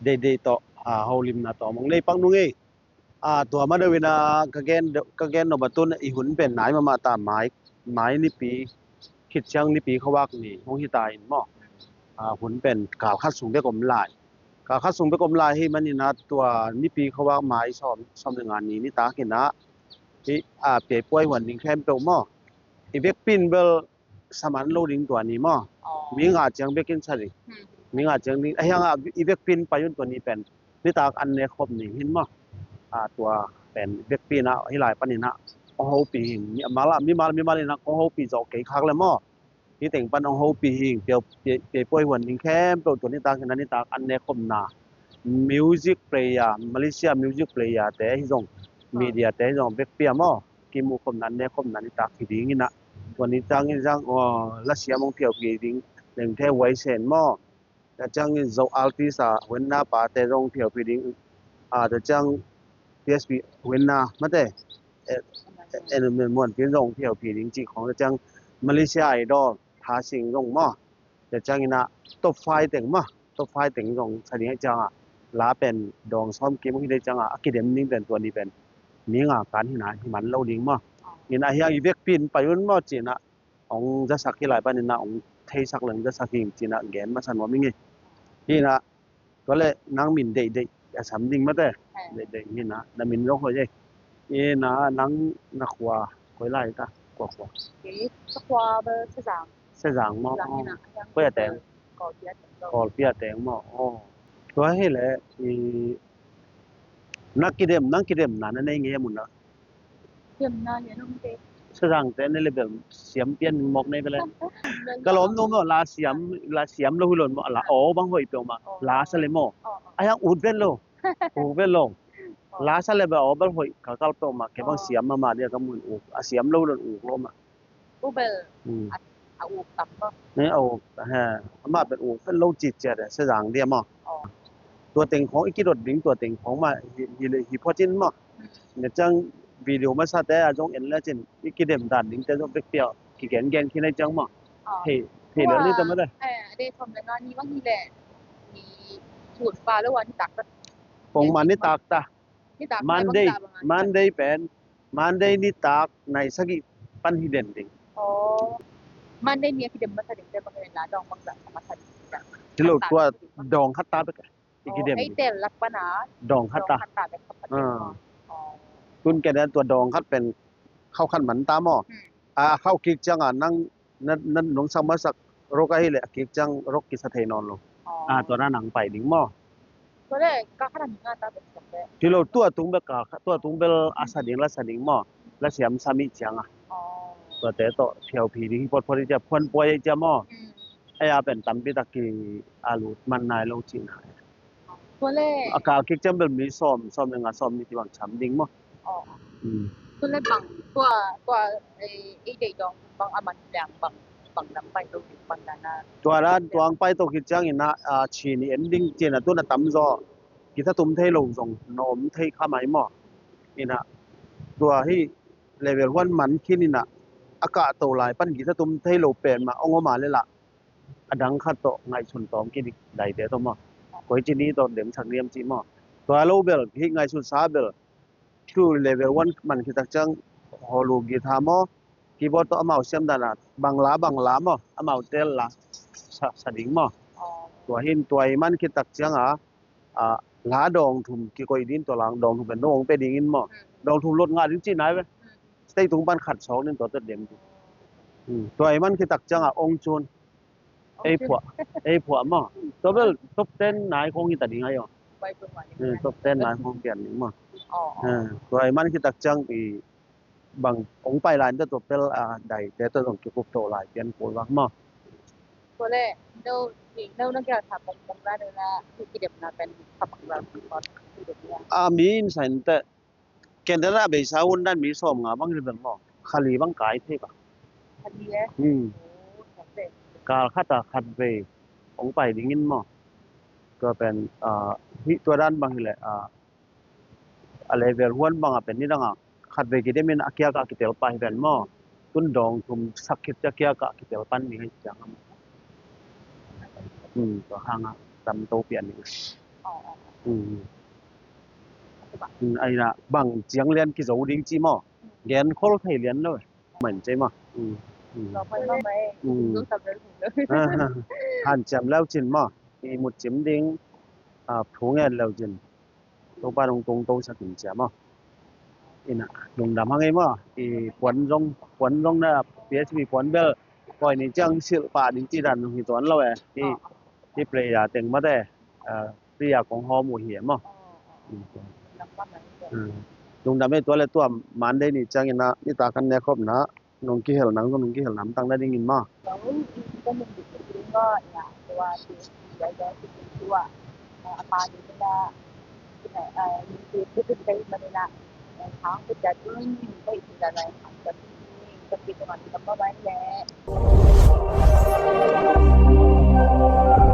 de to haulim na to mong nei pang nungi tua ma de na kagen no batun I hun pen nai ma ta mai ni pi khit chang ni pi khawak ni hong hi tai mo hun pen ka khat sung de kom lai ka khat sung be kom lai hi man ni na tua ni pi khawak mai som ngานนี้นี่ตากินนะที่เปยป่วยวันนึงแคมเปลมออีเวกปินเบลสมันโลดิงตัวนี้มอมีงาจังเบกินซะดิมีงาจังนี่ไอ้ยังอีเวกปินไปยุ่นตัวนี้เป็นนี่ตาอันเนครบนี่เห็นมอตัวเป็นเวกปินนะให้หลายปานนี้นะโอ้โหปีหิงมีมาละมีมาเลยนะโอ้โหปีจอกเกคักแล้วมอที่แต่งปันโอ้โหปีหิงเปียวป่วยวันนึงแคมเปลตัวนี้ตากันนี่ตาอันเนครบนะmusic player Malaysia music player แต่ที่จง media แต่ที่จงเบกเปียมอกิมูคมนั้นเนี่ยคมนั้นตาขี้ดิงนะตัวนี้จังรัสเซียมองเที่ยวขี้ดิงหนึ่งแท้ไว้เซนมอแต่จังโซอัลติสาเวนนาปาแต่จงเที่ยวขี้ดิงแต่จัง PSP เวนนามาแต่ม่วนเป็นจงเที่ยวขี้ดิงจิของจัง Malaysia Idol ทาสิงจงมอแต่จังนี่นะ top 5แต่งมอ top 5แต่งจงแสดงให้จังลาเป็นดองซ้อมเกมที่ได้จังอะกิเดมนิ่งเป็นตัวนี้เป็นมีงาการที่ไหนที่มันเล่าลิงมานี่นะเฮียอีเวกปินไปยุ่นมาจีนะองจะสักที่หลายปานนี่นะองเทสักหลังจะสักหิงจีนะแกนมาสันว่ามีไงนี่นะก็เลยนางมินได้สำดิงมาแต่ได้นี่นะนางมินร้องเลยนี่นะนางนักว่าคอยไล่ตากว่าสักว่าเบอร์เสจางมอเปียแตงกอเปียแตงมออ๋อตัวให้แหละนักกิเดมนั้นในเงี้ยมุนนะเยี่ยมนะเนี่ยน้องเด็กสร้างแต่ในเลเวลเสียมเปลี่ยนหมอกในไปเลยกะล้มนมลาเสียมแล้วหุลนมลาอ๋อบางหอยเปียวมาลาซะเลยมออะยังอูดเวนโลลาซะเลยบ่อ๋อบางหอยกะกะเปียวมาแกบางเสียมมาเนี่ยก็มุนอูเสียมแล้วหุลนอูลมอ่ะอูเบลอูตับบ่นี่เอามาเป็นอูเป็นโลจิตเจ็ดสร้างเดียมอตัวเต็งของอีกรถดิ่งตัวเต็งของมาฮิพอจินมอเนี่ยจังวิดีโอมาซะแต่จงเอ็นแล้วจินอีกเดมดันดิ่งแต่จงเปียวกี่แกนที่ในจังมอเฮแล้วนี่จะมาได้ได้ทำแล้วนะนี่บางทีแหละมีสูตรฟ้าแล้ววันที่ตักปงมันนี่ตักตามันได้เป็นมันได้นี่ตักในสักปันฮิเดนดิ่งอ๋อมันได้เนี่ยที่เดมมาซะดิ่งแต่บางเวลาดองบางสัมาซะดิ่งจังที่เราตัวดองคัตตาไปอีกเดมไอ้เตลลักปะนะดองคัตตาเป็นคัตตาคุณแกนั้นตัวดองคัดเป็นเข้าคันหมันตามอเข้ากิกจังนั่นหนงสมาสักโรกให้แหละกิกจังรกกิสะเทนอนลงตัวนั้นหนังไปดิ่งมอตัวแรกก็คันงานตาเป็นจังแล้ที่เราตัวตุงเบกตัวตุงเบลอาสาดิ่งละสดิ่งมอละเสียมสามิจังตัวแต่ตัวเที่ยวผีดิ่งพอที่จะพ่นป่วยจะมอไอ้เป็นตำปิตะกีอาลูมันนายลงจินตัวแรกอากาศกิกจังเบลมีซ้อมนึงซ้อมนี่ที่ว่าช้ำดิ่งมอตัวแรกบางตัวไอ้เด็กดองบางอามันแดงบางนำไปตรงบางนานาตัวนั้นตัวอังไปตัวกิจังอินะชีนี่เอนดิ้งเจนะตัวน่ะตำจอกิถ้าตุ้มเทลงจงนมเทข้าไม้หม้อนี่นะตัวที่เลเวล1มันคินี่นะอากาศโตหลายปันกิถ้าตุ้มเทโลเป็นมาเอามาเลยล่ะอดังคัดโตไงสุนตอมกินได้เด้ตัวหม้อก้อยจินี่ตัวเด็มสักเรียมจิหม้อตัวโลเบลที่ไงสุนซาเบลคือเลเวล1มันคือตักจังฮอลูกีทามอกีบอร์ดตัวเอาเสียมดานะบางลามอเอาเตลละสดิ่งมอตัวหินตัวมันคือตักจังลาดองทุมกี่ก้อยดินตัวหลังดองทุมเป็นดองไปดิ่งมอดองทุมรถงานจริงๆไหนเว้ยใส่ถุงบ้านขัด2นี่ตัวเด็มตัวมันคือตักจังองจูนไอ้ผัวมอตัวเบลตบเต้นไหนคงอีตัดดิ่งไงอ่ะตบเต้นไหนคงเปลี่ยนนี่มอตัวมันคือตักจังอีบางองไปลานตัวเปลใดแต่ตัวต้องเก็บโตหลายเปลี่ยนโปรว่ามอตัวแรกเนานักอยากถามปงได้เลยนะคือกิเดมนะเป็นขับเราก่อนคือเด็กเนี่ยมีนสันแต่แกนดาเบซาวนด้านมีซ้อมงาบางเรื่องมอคาลีบางกายเทกะคาลีเอ๊ะกาคาตาคัดเวองไปดิ่งมอก็เป็นตัวด้านบางแหละอะไรเวล1บางเป็นนี่ดังขัดเวกิเดมินอาเกียกะกิเตลไปเป็นมอตุนดองทุมสักคิดจะเกียกะกิเตลปันนี่จังตัวห่างตำโตเปลี่ยนนี่哦哦， 是吧？ai là bằng chiang liên cái dấu đính chi mò ghen khô thầy liên đâu mình chơi mà เราไปมาไหมดูสำเร็จเลย hàn chém leo chín mò thì một chiếm đính phú nghe leo chín tô ba đồng tung tô sẽ tỉnh chém mò ina đồng đám hang ấy mò thì quấn rong là phía chỉ quấn bel coi ni chang sự phá đính chi đàn thì toán lâu ấy thì play là tiếng mất đấy thì cũng ho mùi hiểm mò น้ำมันไหน Nung dame to le to man de ni chang ina ni ta kan ne khop na nong ki hel nang nong ki hel nam tang da ding in ma แล้วก็มันอยู่ตรงนี้ก็อย่างตัวที่ย้ายๆที่ตัวอาปาดีนะมีคือเป็นไปมาเลยนะทางก็จะดิ้นไปที่อะไรจะติดกันก็ไม่ไหวแล้ว